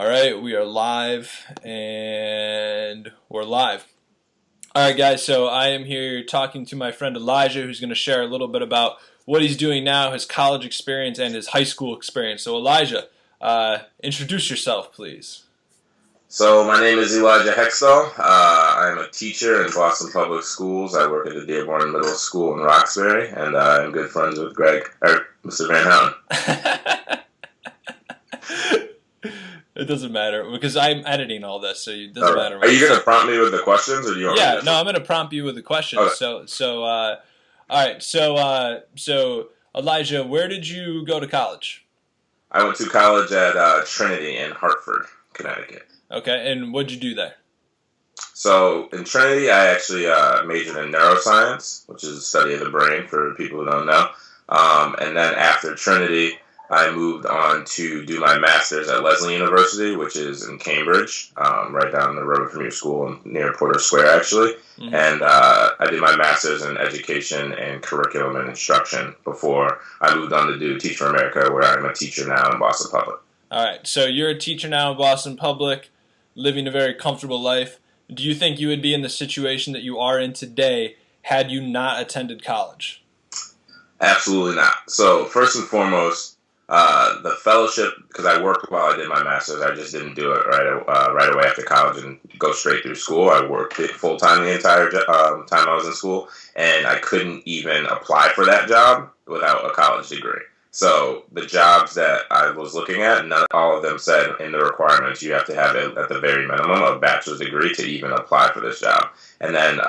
All right, we are live, and we're live. All right, guys, so I am here talking to my friend Elijah, who's going to share a little bit about what he's doing now, his college experience, and his high school experience. So, Elijah, introduce yourself, please. So my name is Elijah Heckstall. I'm a teacher in Boston Public Schools. I work at the Dearborn Middle School in Roxbury, and I'm good friends with Mr. Van Houten. It doesn't matter because I'm editing all this, so it doesn't matter. Are you going to prompt me with the questions, or do you want me to no, I'm going to prompt you with the questions. Okay. All right. So Elijah, where did you go to college? I went to college at Trinity in Hartford, Connecticut. Okay, and what did you do there? So in Trinity, I actually majored in neuroscience, which is the study of the brain for people who don't know. And then after Trinity, I moved on to do my master's at Lesley University, which is in Cambridge, right down the road from your school near Porter Square, actually. Mm-hmm. And I did my master's in education and curriculum and instruction before I moved on to do Teach for America, where I'm a teacher now in Boston Public. All right, so you're a teacher now in Boston Public, living a very comfortable life. Do you think you would be in the situation that you are in today had you not attended college? Absolutely not. So first and foremost, the fellowship, because I worked while I did my master's, I just didn't do it right away after college and go straight through school. I worked full-time the entire time I was in school, and I couldn't even apply for that job without a college degree. So the jobs that I was looking at, not all of them said in the requirements you have to have at the very minimum a bachelor's degree to even apply for this job. And then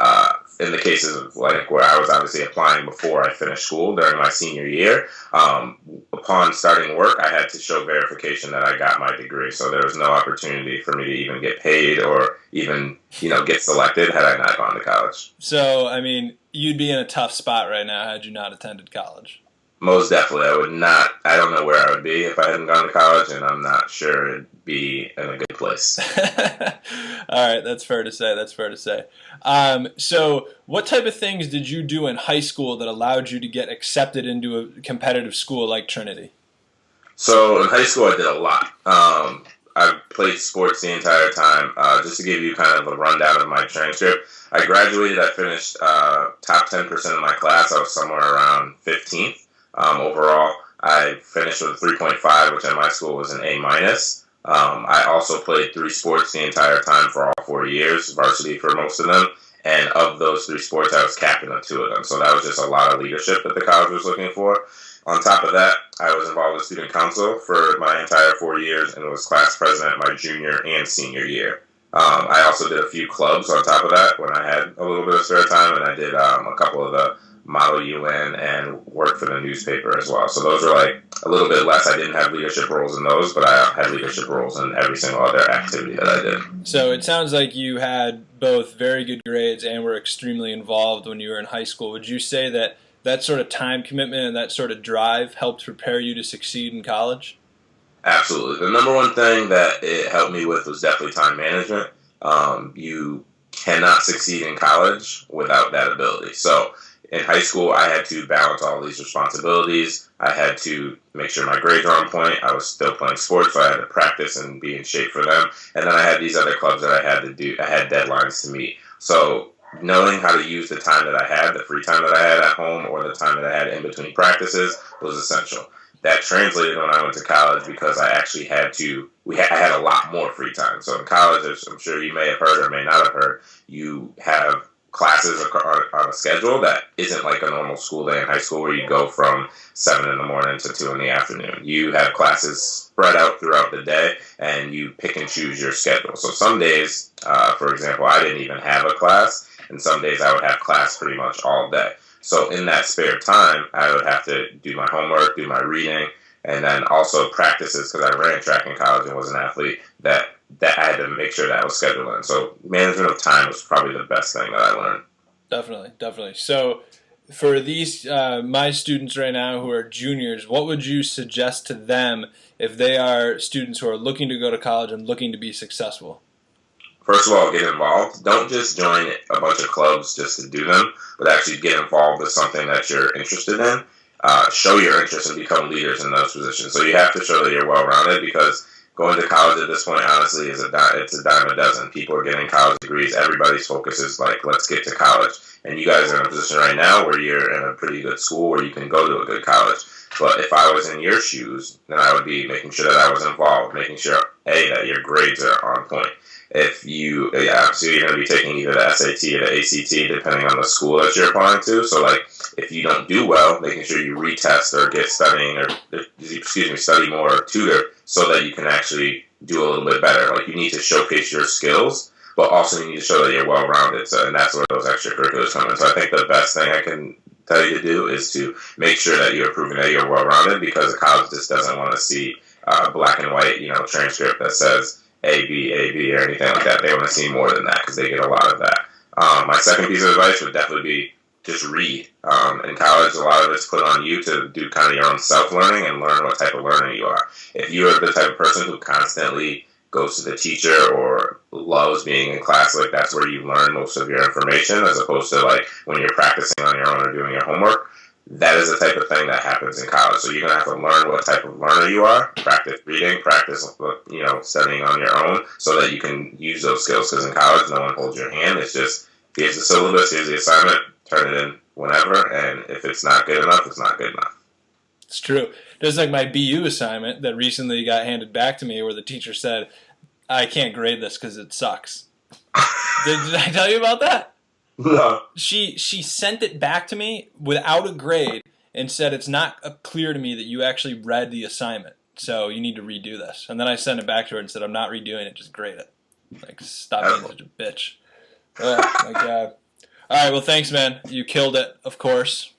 in the cases of like where I was obviously applying before I finished school during my senior year, upon starting work, I had to show verification that I got my degree. So there was no opportunity for me to even get paid or even, get selected had I not gone to college. So, I mean, you'd be in a tough spot right now had you not attended college. Most definitely. I don't know where I would be if I hadn't gone to college, and I'm not sure it'd be in a good place. All right, that's fair to say. So what type of things did you do in high school that allowed you to get accepted into a competitive school like Trinity? So in high school, I did a lot. I played sports the entire time. Just to give you kind of a rundown of my transcript, I graduated, I finished top 10% of my class. I was somewhere around 15th. Overall, I finished with a 3.5, which at my school was an A-. I also played 3 sports the entire time for all 4 years, varsity for most of them. And of those 3 sports, I was captain of 2 of them. So that was just a lot of leadership that the college was looking for. On top of that, I was involved with student council for my entire 4 years and was class president my junior and senior year. I also did a few clubs on top of that when I had a little bit of spare time, and I did a couple of the Model UN and worked for the newspaper as well. So those are like a little bit less. I didn't have leadership roles in those, but I had leadership roles in every single other activity that I did. So it sounds like you had both very good grades and were extremely involved when you were in high school. Would you say that that sort of time commitment and that sort of drive helped prepare you to succeed in college? Absolutely. The number one thing that it helped me with was definitely time management. You cannot succeed in college without that ability. So in high school, I had to balance all these responsibilities. I had to make sure my grades were on point. I was still playing sports, so I had to practice and be in shape for them. And then I had these other clubs that I had to do. I had deadlines to meet. So knowing how to use the time that I had, the free time that I had at home or the time that I had in between practices was essential. That translated when I went to college because I actually I had a lot more free time. So in college, as I'm sure you may have heard or may not have heard, you have classes on a schedule that isn't like a normal school day in high school where you go from 7 in the morning to 2 in the afternoon. You have classes spread out throughout the day, and you pick and choose your schedule. So some days, for example, I didn't even have a class, and some days I would have class pretty much all day. So in that spare time, I would have to do my homework, do my reading, and then also practices because I ran track in college and was an athlete that I had to make sure that I was scheduled in. So management of time was probably the best thing that I learned. Definitely. So for these my students right now who are juniors, what would you suggest to them if they are students who are looking to go to college and looking to be successful? First of all, get involved. Don't just join a bunch of clubs just to do them, but actually get involved with something that you're interested in. Show your interest and become leaders in those positions. So you have to show that you're well-rounded because going to college at this point, honestly, it's a dime a dozen. People are getting college degrees. Everybody's focus is like, let's get to college. And you guys are in a position right now where you're in a pretty good school where you can go to a good college. But if I was in your shoes, then I would be making sure that I was involved, making sure, A, that your grades are on point. If you, obviously you're going to be taking either the SAT or the ACT, depending on the school that you're applying to. So, like, if you don't do well, making sure you retest or get studying or, study more or tutor so that you can actually do a little bit better. Like, you need to showcase your skills, but also you need to show that you're well-rounded. So, and that's where those extracurriculars come in. So I think the best thing I can tell you to do is to make sure that you're proving that you're well-rounded, because the college just doesn't want to see black and white, transcript that says A, B, or anything like that. They want to see more than that because they get a lot of that. My second piece of advice would definitely be just read. In college, a lot of it's put on you to do kind of your own self-learning and learn what type of learner you are. If you're the type of person who constantly goes to the teacher or loves being in class, like that's where you learn most of your information, as opposed to like when you're practicing on your own or doing your homework. That is the type of thing that happens in college. So you're gonna have to learn what type of learner you are. Practice reading, practice studying on your own, so that you can use those skills. Because in college, no one holds your hand. It's just here's the syllabus, here's the assignment, turn it in whenever, and if it's not good enough, it's not good enough. It's true. Just like my BU assignment that recently got handed back to me, where the teacher said, "I can't grade this because it sucks." Did I tell you about that? No. She sent it back to me without a grade and said, "It's not clear to me that you actually read the assignment, so you need to redo this." And then I sent it back to her and said, "I'm not redoing it, just grade it." Like, stop being such a bitch. Oh, my God. All right, well, thanks, man. You killed it, of course.